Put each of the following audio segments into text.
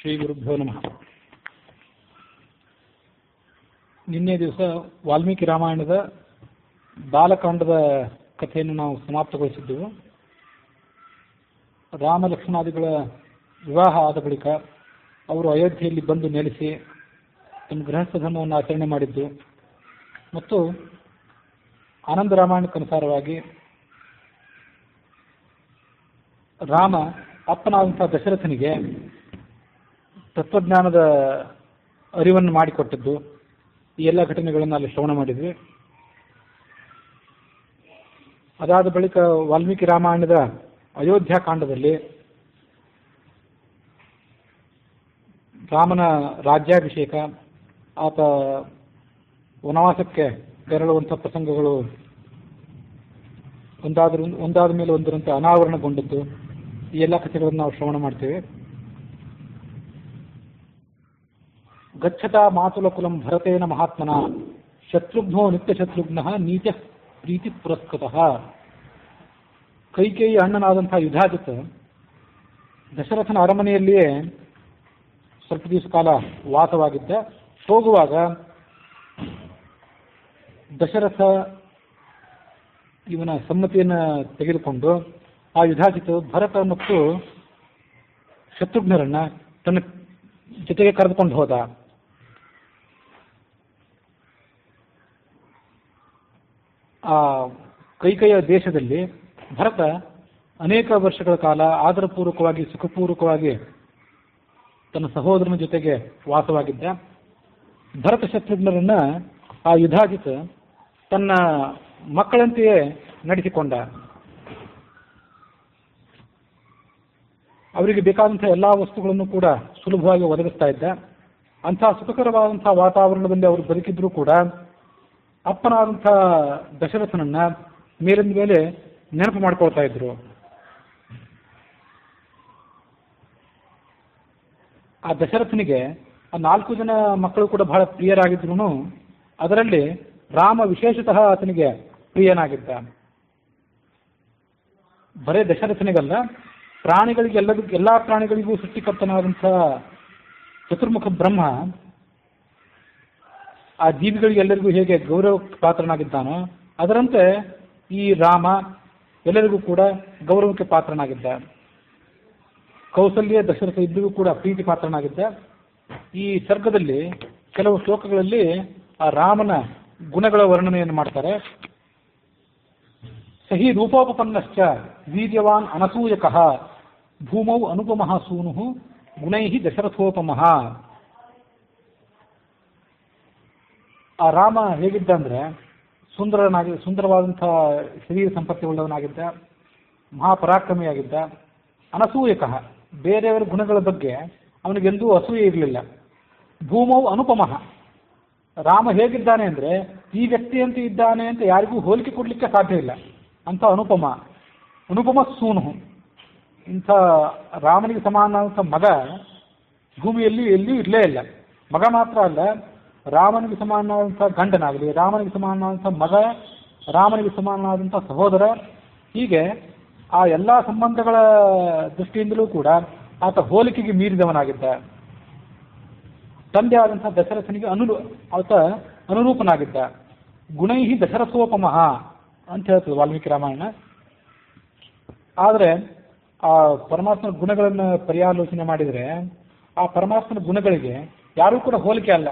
ಶ್ರೀ ಗುರುಭ್ಯೋ ನಮಃ. ನಿನ್ನೆ ದಿವಸ ವಾಲ್ಮೀಕಿ ರಾಮಾಯಣದ ಬಾಲಕಾಂಡದ ಕಥೆಯನ್ನು ನಾವು ಸಮಾಪ್ತಗೊಳಿಸಿದ್ದೆವು. ರಾಮ ಲಕ್ಷ್ಮಣಾದಿಗಳ ವಿವಾಹ ಆದ ಬಳಿಕ ಅವರು ಅಯೋಧ್ಯೆಯಲ್ಲಿ ಬಂದು ನೆಲೆಸಿ ತಮ್ಮ ಗೃಹಸ್ಥ ಧರ್ಮವನ್ನು ಆಚರಣೆ ಮಾಡಿದ್ದು ಮತ್ತು ಆನಂದ ರಾಮಾಯಣಕ್ಕನುಸಾರವಾಗಿ ರಾಮ ಅಪ್ಪನಾದಂಥ ದಶರಥನಿಗೆ ತತ್ವಜ್ಞಾನದ ಅರಿವನ್ನು ಮಾಡಿಕೊಟ್ಟದ್ದು, ಈ ಎಲ್ಲ ಘಟನೆಗಳನ್ನು ಅಲ್ಲಿ ಶ್ರವಣ ಮಾಡಿದ್ವಿ. ಅದಾದ ಬಳಿಕ ವಾಲ್ಮೀಕಿ ರಾಮಾಯಣದ ಅಯೋಧ್ಯಾಕಾಂಡದಲ್ಲಿ ರಾಮನ ರಾಜ್ಯಾಭಿಷೇಕ, ಆತ ವನವಾಸಕ್ಕೆ ತೆರಳುವಂಥ ಪ್ರಸಂಗಗಳು ಒಂದಾದ ಮೇಲೆ ಒಂದರಂತೆ ಅನಾವರಣಗೊಂಡದ್ದು, ಈ ಎಲ್ಲ ಕಥೆಗಳನ್ನು ನಾವು ಶ್ರವಣ ಮಾಡ್ತೇವೆ. ಗಚ್ಚತಾ ಮಾತುಲಕುಲಂ ಭರತೇನ ಮಹಾತ್ಮನ ಶತ್ರುಘ್ನೋ ನಿತ್ಯ ಶತ್ರುಘ್ನ ನೀಚ ಪ್ರೀತಿ ಪುರಸ್ಕೃತಃ. ಕೈಕೇಯಿ ಅಣ್ಣನಾದಂಥ ಯುಧಾಜಿತ್ ದಶರಥನ ಅರಮನೆಯಲ್ಲಿಯೇ ಸ್ವಲ್ಪ ದಿವಸ ಕಾಲ ವಾಸವಾಗಿದ್ದ. ಹೋಗುವಾಗ ದಶರಥ ಇವನ ಸಮ್ಮತಿಯನ್ನು ತೆಗೆದುಕೊಂಡು ಆ ಯುಧಾಜಿತ್ ಭರತ ಮತ್ತು ಶತ್ರುಘ್ನರನ್ನ ತನ್ನ ಜೊತೆಗೆ ಕರೆದುಕೊಂಡು ಹೋದ. ಆ ಕೈಕೇಯ ದೇಶದಲ್ಲಿ ಭರತ ಅನೇಕ ವರ್ಷಗಳ ಕಾಲ ಆದರಪೂರ್ವಕವಾಗಿ ಸುಖಪೂರ್ವಕವಾಗಿ ತನ್ನ ಸಹೋದರನ ಜೊತೆಗೆ ವಾಸವಾಗಿದ್ದ. ಭರತ ಶತ್ರುಘ್ನರನ್ನ ಆ ಯುಧಾಜಿತ್ ತನ್ನ ಮಕ್ಕಳಂತೆಯೇ ನಡೆಸಿಕೊಂಡ. ಅವರಿಗೆ ಬೇಕಾದಂಥ ಎಲ್ಲ ವಸ್ತುಗಳನ್ನು ಕೂಡ ಸುಲಭವಾಗಿ ಒದಗಿಸ್ತಾ ಇದ್ದ. ಅಂಥ ಸುಖಕರವಾದಂಥ ವಾತಾವರಣದಲ್ಲಿ ಅವರು ಬದುಕಿದ್ರೂ ಕೂಡ ಅಪ್ಪನಾದಂಥ ದಶರಥನನ್ನ ಮೇಲಿಂದ ಮೇಲೆ ನೆನಪು ಮಾಡ್ಕೊಳ್ತಾ ಇದ್ರು. ಆ ದಶರಥನಿಗೆ ಆ 4 ಜನ ಮಕ್ಕಳು ಕೂಡ ಬಹಳ ಪ್ರಿಯರಾಗಿದ್ರು. ಅದರಲ್ಲಿ ರಾಮ ವಿಶೇಷತಃ ಆತನಿಗೆ ಪ್ರಿಯನಾಗಿದ್ದ. ಬರೇ ದಶರಥನಿಗಲ್ಲ, ಪ್ರಾಣಿಗಳಿಗೆ ಎಲ್ಲ ಪ್ರಾಣಿಗಳಿಗೂ ಸೃಷ್ಟಿಕರ್ತನಾದಂಥ ಚತುರ್ಮುಖ ಬ್ರಹ್ಮ ಆ ಜೀವಿಗಳಿಗೆಲ್ಲರಿಗೂ ಹೇಗೆ ಗೌರವ ಪಾತ್ರನಾಗಿದ್ದಾನೋ ಅದರಂತೆ ಈ ರಾಮ ಎಲ್ಲರಿಗೂ ಕೂಡ ಗೌರವಕ್ಕೆ ಪಾತ್ರನಾಗಿದ್ದ. ಕೌಸಲ್ಯ ದಶರಥ ಇಬ್ಬರಿಗೂ ಕೂಡ ಪ್ರೀತಿ ಪಾತ್ರನಾಗಿದ್ದ. ಈ ಸರ್ಗದಲ್ಲಿ ಕೆಲವು ಶ್ಲೋಕಗಳಲ್ಲಿ ಆ ರಾಮನ ಗುಣಗಳ ವರ್ಣನೆಯನ್ನು ಮಾಡ್ತಾರೆ. ಸಹಿ ರೂಪೋಪನ್ನಶ್ಚ ವೀರ್ಯವಾನ್ ಅನಸೂಯಕಃ ಭೂಮೌ ಅನುಪಮಃ ಸೂನು ಗುಣೈಹಿ ದಶರಥೋಪಮಃ. ಆ ರಾಮ ಹೇಗಿದ್ದ ಅಂದ್ರೆ ಸುಂದರವಾದಂಥ ಶರೀರ ಸಂಪತ್ತಿಯುಳ್ಳವನಾಗಿದ್ದ, ಮಹಾಪರಾಕ್ರಮಿಯಾಗಿದ್ದ, ಅನಸೂಯಕಃ, ಬೇರೆಯವರ ಗುಣಗಳ ಬಗ್ಗೆ ಅವನಿಗೆಂದೂ ಅಸೂಯೆ ಇರಲಿಲ್ಲ. ಭೂಮೌ ಅನುಪಮಃ, ರಾಮ ಹೇಗಿದ್ದಾನೆ ಅಂದ್ರೆ ಈ ವ್ಯಕ್ತಿಯಂತೆ ಇದ್ದಾನೆ ಅಂತ ಯಾರಿಗೂ ಹೋಲಿಕೆ ಕೊಡಲಿಕ್ಕೆ ಸಾಧ್ಯ ಇಲ್ಲ. ಅಂಥ ಅನುಪಮ ಸೂನು, ಇಂಥ ರಾಮನಿಗೆ ಸಮಾನವಾದಂಥ ಮಗ ಭೂಮಿಯಲ್ಲಿ ಎಲ್ಲಿಯೂ ಇರಲೇ ಇಲ್ಲ. ಮಗ ಮಾತ್ರ ಅಲ್ಲ, ರಾಮನಿಗೆ ಸಮಾನವಾದಂಥ ಗಂಡನಾಗಲಿ, ರಾಮನಿಗೆ ಸಮಾನವಾದಂಥ ಮಗ, ರಾಮನಿಗೆ ಸಮಾನವಾದಂಥ ಸಹೋದರ, ಹೀಗೆ ಆ ಎಲ್ಲ ಸಂಬಂಧಗಳ ದೃಷ್ಟಿಯಿಂದಲೂ ಕೂಡ ಆತ ಹೋಲಿಕೆಗೆ ಮೀರಿದವನಾಗಿದ್ದ. ತಂದೆ ಆದಂಥ ದಶರಥನಿಗೆ ಆತ ಅನುರೂಪನಾಗಿದ್ದ. ಗುಣೈಹಿ ದಶರಥೋಪಮಃ ಅಂತ ಹೇಳ್ತದೆ ವಾಲ್ಮೀಕಿ ರಾಮಾಯಣ. ಆದರೆ ಆ ಪರಮಾತ್ಮನ ಗುಣಗಳನ್ನು ಪರ್ಯಾಲೋಚನೆ ಮಾಡಿದರೆ ಆ ಪರಮಾತ್ಮನ ಗುಣಗಳಿಗೆ ಯಾರೂ ಕೂಡ ಹೋಲಿಕೆ ಅಲ್ಲ,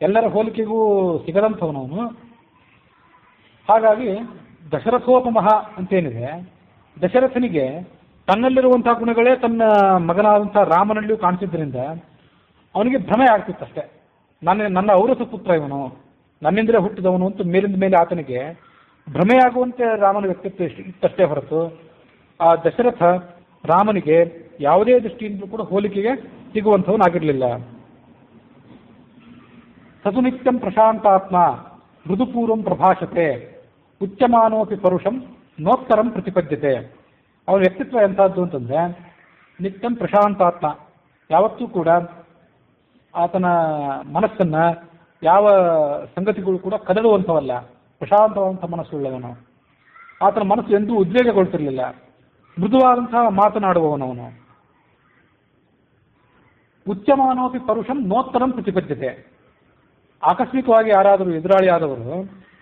ಎಲ್ಲರ ಹೋಲಿಕೆಗೂ ಸಿಗದಂಥವನವನು. ಹಾಗಾಗಿ ದಶರಥೋಪಮಃ ಅಂತೇನಿದೆ, ದಶರಥನಿಗೆ ತನ್ನಲ್ಲಿರುವಂತಹ ಗುಣಗಳೇ ತನ್ನ ಮಗನಾದಂಥ ರಾಮನಲ್ಲಿಯೂ ಕಾಣಿಸಿದ್ರಿಂದ ಅವನಿಗೆ ಭ್ರಮೆ ಆಗ್ತಿತ್ತಷ್ಟೇ. ನನ್ನ ಔರಸ ಪುತ್ರ ಇವನು, ನನ್ನಿಂದಲೇ ಹುಟ್ಟಿದವನು ಅಂತ ಮೇಲಿಂದ ಮೇಲೆ ಆತನಿಗೆ ಭ್ರಮೆಯಾಗುವಂತೆ ರಾಮನ ವ್ಯಕ್ತಿತ್ವ ಇತ್ತಷ್ಟೇ ಹೊರತು ಆ ದಶರಥ ರಾಮನಿಗೆ ಯಾವುದೇ ದೃಷ್ಟಿಯಿಂದ ಕೂಡ ಹೋಲಿಕೆಗೆ ಸಿಗುವಂಥವನಾಗಿರಲಿಲ್ಲ. ಸಸುನಿತ್ಯಂ ಪ್ರಶಾಂತಾತ್ಮ ಮೃದುಪೂರ್ವಂ ಪ್ರಭಾಷತೆ ಉಚ್ಚಮಾನೋಪಿ ಪರುಷಂ ನೋತ್ತರಂ ಪ್ರತಿಪದ್ಯತೆ. ಅವನ ವ್ಯಕ್ತಿತ್ವ ಎಂಥದ್ದು ಅಂತಂದ್ರೆ ನಿತ್ಯಂ ಪ್ರಶಾಂತಾತ್ಮ, ಯಾವತ್ತೂ ಕೂಡ ಆತನ ಮನಸ್ಸನ್ನ ಯಾವ ಸಂಗತಿಗಳು ಕೂಡ ಕದಡುವಂಥವಲ್ಲ, ಪ್ರಶಾಂತವಾದಂಥ ಮನಸ್ಸುಳ್ಳವನು. ಆತನ ಮನಸ್ಸು ಎಂದೂ ಉದ್ವೇಗಗೊಳ್ತಿರಲಿಲ್ಲ, ಮೃದುವಾದಂತಹ ಮಾತನಾಡುವವನವನು. ಉಚ್ಯಮಾನೋಪಿ ಪರುಷಂ ನೋತ್ತರಂ ಪ್ರತಿಪದ್ಯತೆ. ಆಕಸ್ಮಿಕವಾಗಿ ಯಾರಾದರೂ ಎದುರಾಳಿಯಾದವರು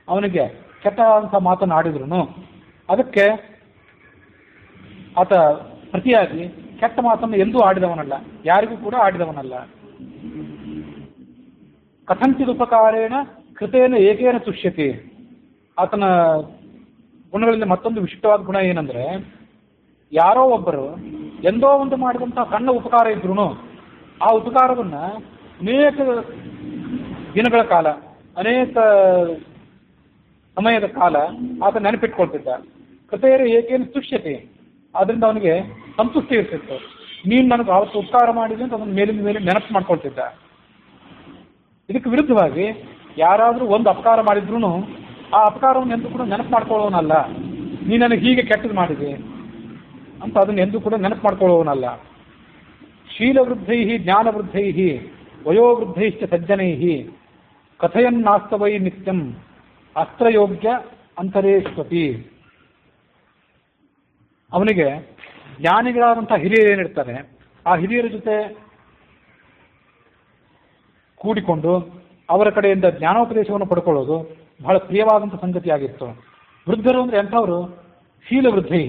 ಅವನಿಗೆ ಕೆಟ್ಟಂಥ ಮಾತನ್ನು ಆಡಿದ್ರು ಅದಕ್ಕೆ ಆತ ಪ್ರತಿಯಾಗಿ ಕೆಟ್ಟ ಮಾತನ್ನು ಎಂದೂ ಆಡಿದವನಲ್ಲ, ಯಾರಿಗೂ ಕೂಡ ಆಡಿದವನಲ್ಲ. ಕಥಂಚಿತ್ ಉಪಕಾರೇಣ ಕೃತೇನ ಏಕೇನ ತುಷ್ಯತಿ. ಆತನ ಗುಣಗಳಲ್ಲಿ ಮತ್ತೊಂದು ವಿಶಿಷ್ಟವಾದ ಗುಣ ಏನಂದ್ರೆ, ಯಾರೋ ಒಬ್ಬರು ಎಂದೋ ಒಂದು ಮಾಡಿದಂಥ ಸಣ್ಣ ಉಪಕಾರ ಇದ್ರು ಆ ಉಪಕಾರವನ್ನ ಅನೇಕ ದಿನಗಳ ಕಾಲ, ಅನೇಕ ಸಮಯದ ಕಾಲ ಆತ ನೆನಪಿಟ್ಕೊಳ್ತಿದ್ದ. ಕೃತೇನ ಏಕೇನ ತುಷ್ಯತಿ, ಅದರಿಂದ ಅವನಿಗೆ ಸಂತುಷ್ಟಿ ಇರ್ತಿತ್ತು. ನೀನು ನನಗೆ ಅವತ್ತು ಉಪಕಾರ ಮಾಡಿದ್ರೆ ಅಂತ ಅದನ್ನು ಮೇಲಿನ ಮೇಲೆ ನೆನಪು ಮಾಡ್ಕೊಳ್ತಿದ್ದ. ಇದಕ್ಕೆ ವಿರುದ್ಧವಾಗಿ ಯಾರಾದರೂ ಒಂದು ಅಪಕಾರ ಮಾಡಿದ್ರು ಆ ಅಪಕಾರವನ್ನು ಎಂದೂ ಕೂಡ ನೆನಪು ಮಾಡ್ಕೊಳ್ಳೋನಲ್ಲ. ನೀ ನನಗೆ ಹೀಗೆ ಕೆಟ್ಟದ್ದು ಮಾಡಿದೆ ಅಂತ ಅದನ್ನು ಎಂದೂ ಕೂಡ ನೆನಪು ಮಾಡ್ಕೊಳ್ಳೋನಲ್ಲ. ಶೀಲವೃದ್ಧೈ ಜ್ಞಾನವೃದ್ಧೈ ವಯೋವೃದ್ಧೈಶ್ಚ ಸಜ್ಜನೈ ಕಥಯನ್ನಾಸ್ತವೈ ನಿತ್ಯಂ ಅಸ್ತ್ರಯೋಗ್ಯ ಅಂತರೇಶ್ವತಿ. ಅವನಿಗೆ ಜ್ಞಾನಿಗಳಾದಂಥ ಹಿರಿಯರು ಏನಿರ್ತಾರೆ ಆ ಹಿರಿಯರ ಜೊತೆ ಕೂಡಿಕೊಂಡು ಅವರ ಕಡೆಯಿಂದ ಜ್ಞಾನೋಪದೇಶವನ್ನು ಪಡ್ಕೊಳ್ಳೋದು ಬಹಳ ಪ್ರಿಯವಾದಂಥ ಸಂಗತಿಯಾಗಿತ್ತು. ವೃದ್ಧರು ಅಂದರೆ ಎಂಥವರು? ಶೀಲವೃದ್ಧೈ,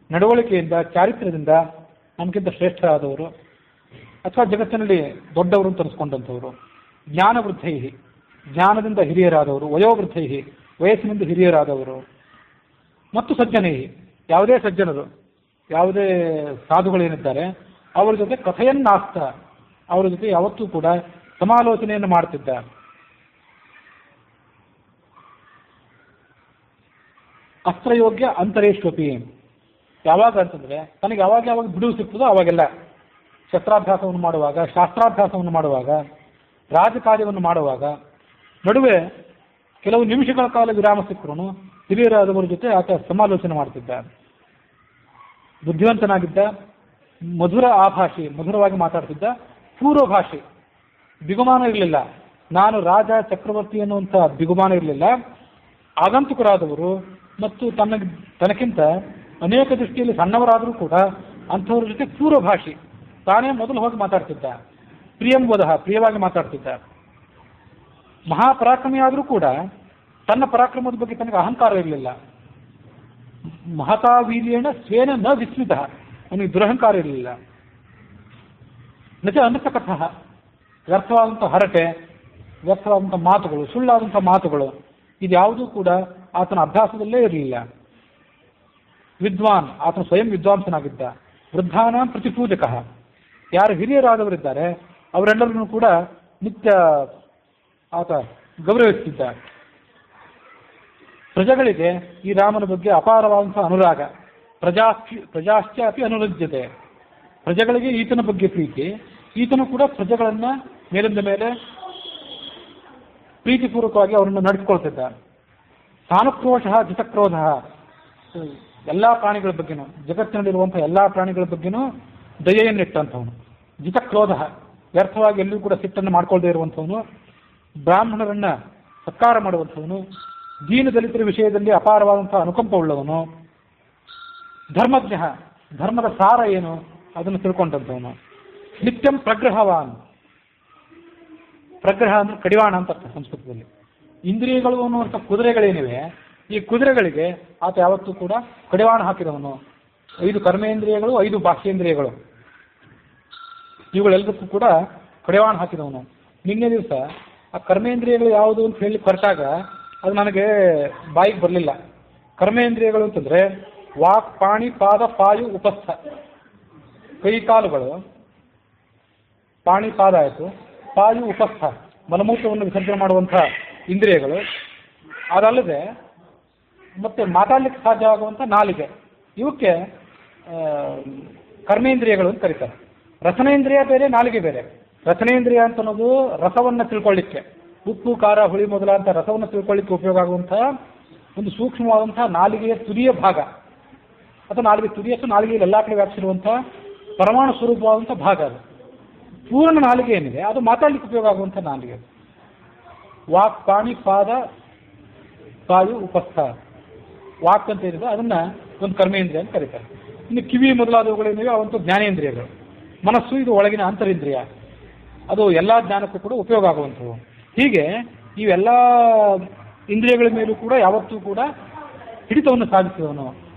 ನಡವಳಿಕೆಯಿಂದ ಚಾರಿತ್ರ್ಯದಿಂದ ನಮಗಿಂತ ಶ್ರೇಷ್ಠರಾದವರು ಅಥವಾ ಜಗತ್ತಿನಲ್ಲಿ ದೊಡ್ಡವರು ಅಂತ ಅನಿಸ್ಕೊಂಡಂಥವರು. ಜ್ಞಾನವೃದ್ಧೈ, ಜ್ಞಾನದಿಂದ ಹಿರಿಯರಾದವರು. ವಯೋವೃದ್ಧೈ, ವಯಸ್ಸಿನಿಂದ ಹಿರಿಯರಾದವರು. ಮತ್ತು ಸಜ್ಜನೈ, ಯಾವುದೇ ಸಜ್ಜನರು, ಯಾವುದೇ ಸಾಧುಗಳೇನಿದ್ದಾರೆ ಅವರ ಜೊತೆ ಕಥೆಯನ್ನಾಸ್ತ, ಅವರ ಜೊತೆ ಯಾವತ್ತೂ ಕೂಡ ಸಮಾಲೋಚನೆಯನ್ನು ಮಾಡ್ತಿದ್ದ. ಅಸ್ತ್ರಯೋಗ್ಯ ಅಂತರೇಶ್ವಪಿ. ಯಾವಾಗ ಅಂತಂದ್ರೆ ತನಗೆ ಯಾವಾಗ ಬಿಡುವು ಸಿಗ್ತದೋ ಅವಾಗೆಲ್ಲ ಶಸ್ತ್ರಾಭ್ಯಾಸವನ್ನು ಮಾಡುವಾಗ, ಶಾಸ್ತ್ರಾಭ್ಯಾಸವನ್ನು ಮಾಡುವಾಗ, ರಾಜಕಾರ್ಯವನ್ನು ಮಾಡುವಾಗ, ನಡುವೆ ಕೆಲವು ನಿಮಿಷಗಳ ಕಾಲ ವಿರಾಮ ಸಿಕ್ಕರು ಹಿರಿಯರಾದವರ ಜೊತೆ ಆತ ಸಮಾಲೋಚನೆ ಮಾಡ್ತಿದ್ದ. ಬುದ್ಧಿವಂತನಾಗಿದ್ದ, ಮಧುರ ಆಭಾಷೆ, ಮಧುರವಾಗಿ ಮಾತಾಡ್ತಿದ್ದ. ಪೂರ್ವಭಾಷೆ, ಬಿಗುಮಾನ ಇರಲಿಲ್ಲ. ನಾನು ರಾಜ ಚಕ್ರವರ್ತಿ ಅನ್ನುವಂಥ ಬಿಗುಮಾನ ಇರಲಿಲ್ಲ. ಆಗಂತುಕರಾದವರು ಮತ್ತು ತನಕ್ಕಿಂತ ಅನೇಕ ದೃಷ್ಟಿಯಲ್ಲಿ ಸಣ್ಣವರಾದರೂ ಕೂಡ ಅಂಥವ್ರ ಜೊತೆ ಪೂರ್ವಭಾಷೆ, ತಾನೇ ಮೊದಲು ಹೋಗಿ ಮಾತಾಡ್ತಿದ್ದ. ಪ್ರಿಯಂಬೋಧ, ಪ್ರಿಯವಾಗಿ ಮಾತಾಡ್ತಿದ್ದ. ಮಹಾಪರಾಕ್ರಮಿಯಾದರೂ ಕೂಡ ತನ್ನ ಪರಾಕ್ರಮದ ಬಗ್ಗೆ ತನಗೆ ಅಹಂಕಾರ ಇರಲಿಲ್ಲ. ಮಹತಾ ವೀರ್ಯೇಣ ಸ್ವೇನ ನ ವಿಸ್ಮಿತ, ಅವನಿಗೆ ದುರಹಂಕಾರ ಇರಲಿಲ್ಲ. ನಿಜ ಅನರ್ಥಕಥ, ವ್ಯರ್ಥವಾದಂಥ ಹರಟೆ, ವ್ಯರ್ಥವಾದಂಥ ಮಾತುಗಳು, ಸುಳ್ಳಾದಂಥ ಮಾತುಗಳು ಇದ್ಯಾವುದೂ ಕೂಡ ಆತನ ಅಭ್ಯಾಸದಲ್ಲೇ ಇರಲಿಲ್ಲ. ವಿದ್ವಾನ್, ಆತನ ಸ್ವಯಂ ವಿದ್ವಾಂಸನಾಗಿದ್ದ. ವೃದ್ಧಾನ ಪ್ರತಿಪೂಜಕ, ಯಾರು ಹಿರಿಯರಾದವರಿದ್ದಾರೆ ಅವರೆಲ್ಲರನ್ನೂ ಕೂಡ ನಿತ್ಯ ಆತ ಗೌರವಿಸುತ್ತಿದ್ದ. ಪ್ರಜೆಗಳಿಗೆ ಈ ರಾಮನ ಬಗ್ಗೆ ಅಪಾರವಾದಂತಹ ಅನುರಾಗ. ಪ್ರಜಾಶ್ಚ ಅಪಿ ಅನುರಜ್ಯತೆ, ಪ್ರಜೆಗಳಿಗೆ ಈತನ ಬಗ್ಗೆ ಪ್ರೀತಿ. ಈತನು ಕೂಡ ಪ್ರಜೆಗಳನ್ನ ಮೇಲಿಂದ ಮೇಲೆ ಪ್ರೀತಿಪೂರ್ವಕವಾಗಿ ಅವರನ್ನು ನಡೆಸಿಕೊಳ್ತಿದ್ದ. ಸಾನುಕ್ರೋಶ ಜಿತಕ್ರೋಧ, ಎಲ್ಲ ಪ್ರಾಣಿಗಳ ಬಗ್ಗೆನೂ, ಜಗತ್ತಿನಲ್ಲಿರುವಂತಹ ಎಲ್ಲ ಪ್ರಾಣಿಗಳ ಬಗ್ಗೆನೂ ದಯೆಯನ್ನಿಟ್ಟಂಥವನು. ಜಿತಕ್ರೋಧ, ವ್ಯರ್ಥವಾಗಿ ಎಲ್ಲೂ ಕೂಡ ಸಿಟ್ಟನ್ನು ಮಾಡ್ಕೊಳ್ದೇ ಇರುವಂಥವನು. ಬ್ರಾಹ್ಮಣರನ್ನ ಸತ್ಕಾರ ಮಾಡುವಂಥವನು. ದೀನದಲಿತರ ವಿಷಯದಲ್ಲಿ ಅಪಾರವಾದಂತಹ ಅನುಕಂಪ ಉಳ್ಳವನು. ಧರ್ಮಜ್ಞ, ಧರ್ಮದ ಸಾರ ಏನು ಅದನ್ನು ತಿಳ್ಕೊಂಡಂಥವನು. ನಿತ್ಯಂ ಪ್ರಗ್ರಹವಾನ್, ಪ್ರಗ್ರಹ ಅಂದ್ರೆ ಕಡಿವಾಣ ಅಂತ ಅರ್ಥ ಸಂಸ್ಕೃತದಲ್ಲಿ. ಇಂದ್ರಿಯಗಳು ಅನ್ನುವಂಥ ಕುದುರೆಗಳೇನಿವೆ, ಈ ಕುದುರೆಗಳಿಗೆ ಆತ ಯಾವತ್ತೂ ಕೂಡ ಕಡಿವಾಣ ಹಾಕಿದವನು. 5 ಕರ್ಮೇಂದ್ರಿಯಗಳು, 5 ಬಾಹ್ಯೇಂದ್ರಿಯಗಳು, ಇವುಗಳೆಲ್ಲದಕ್ಕೂ ಕೂಡ ಕಡಿವಾಣ ಹಾಕಿದವನು. ನಿನ್ನೆ ದಿವಸ ಆ ಕರ್ಮೇಂದ್ರಿಯಗಳು ಯಾವುದು ಅಂತ ಹೇಳಿ ಹೊರಟಾಗ ಅದು ನನಗೆ ಬಾಯಿಗೆ ಬರಲಿಲ್ಲ. ಕರ್ಮೇಂದ್ರಿಯಗಳು ಅಂತಂದ್ರೆ ವಾಕ್, ಪಾಣಿ, ಪಾದ, ಪಾಯು, ಉಪಸ್ಥ, ಕೈ ಕಾಲುಗಳು. ಪಾಣಿ ಪಾದ ಆಯಿತು, ಪಾಯು ಉಪಸ್ಥ, ಮಲಮೂತ್ರವನ್ನು ವಿಸರ್ಜನೆ ಮಾಡುವಂತಹ ಇಂದ್ರಿಯಗಳು. ಅದಲ್ಲದೆ ಮತ್ತೆ ಮಾತಾಡ್ಲಿಕ್ಕೆ ಸಾಧ್ಯವಾಗುವಂಥ ನಾಲಿಗೆ, ಇವಕ್ಕೆ ಕರ್ಮೇಂದ್ರಿಯಗಳು ಅಂತ ಕರೀತಾರೆ. ರಸನೇಂದ್ರಿಯ ಬೇರೆ, ನಾಲಿಗೆ ಬೇರೆ. ರಸನೇಂದ್ರಿಯ ಅಂತ ಅನ್ನೋದು ರಸವನ್ನು ತಿಳ್ಕೊಳ್ಳಿಕ್ಕೆ, ಉಪ್ಪು, ಖಾರ, ಹುಳಿ ಮೊದಲಾದಂಥ ರಸವನ್ನು ತಿಳ್ಕೊಳ್ಳಿಕ್ಕೆ ಉಪಯೋಗ ಆಗುವಂತಹ ಒಂದು ಸೂಕ್ಷ್ಮವಾದಂತಹ ನಾಲಿಗೆಯ ತುದಿಯ ಭಾಗ, ಅಥವಾ ನಾಲಿಗೆ ತುದಿಯಷ್ಟು ನಾಲಿಗೆಯಲ್ಲಿ ಎಲ್ಲ ಕಡೆ ವ್ಯಾಪಿಸಿರುವಂತಹ ಪರಮಾಣು ಸ್ವರೂಪವಾದಂಥ ಭಾಗ. ಅದು ಪೂರ್ಣ ನಾಲಿಗೆ ಏನಿದೆ ಅದು ಮಾತಾಡ್ಲಿಕ್ಕೆ ಉಪಯೋಗ ಆಗುವಂಥ ನಾಲಿಗೆ. ವಾಕ್, ಪಾಣಿ, ಪಾದ, ಪಾಯು, ಉಪಸ್ಥ. ವಾಕ್ ಅಂತ ಏನಿದೆ ಅದನ್ನ ಒಂದು ಕರ್ಮೇಂದ್ರಿಯ ಅಂತ ಕರೀತಾರೆ. ಇನ್ನು ಕಿವಿ ಮೊದಲಾದವುಗಳೇನಿವೆ ಅವಂತೂ ಜ್ಞಾನೇಂದ್ರಿಯಗಳು. ಮನಸ್ಸು ಇದು ಒಳಗಿನ ಅಂತರಿಂದ್ರಿಯ. ಅದು ಎಲ್ಲ ಜ್ಞಾನಕ್ಕೂ ಕೂಡ ಉಪಯೋಗ ಆಗುವಂಥವು. ಹೀಗೆ ಇವೆಲ್ಲ ಇಂದ್ರಿಯಗಳ ಮೇಲೂ ಕೂಡ ಯಾವತ್ತೂ ಕೂಡ ಹಿಡಿತವನ್ನು ಸಾಧಿಸಿದವನು.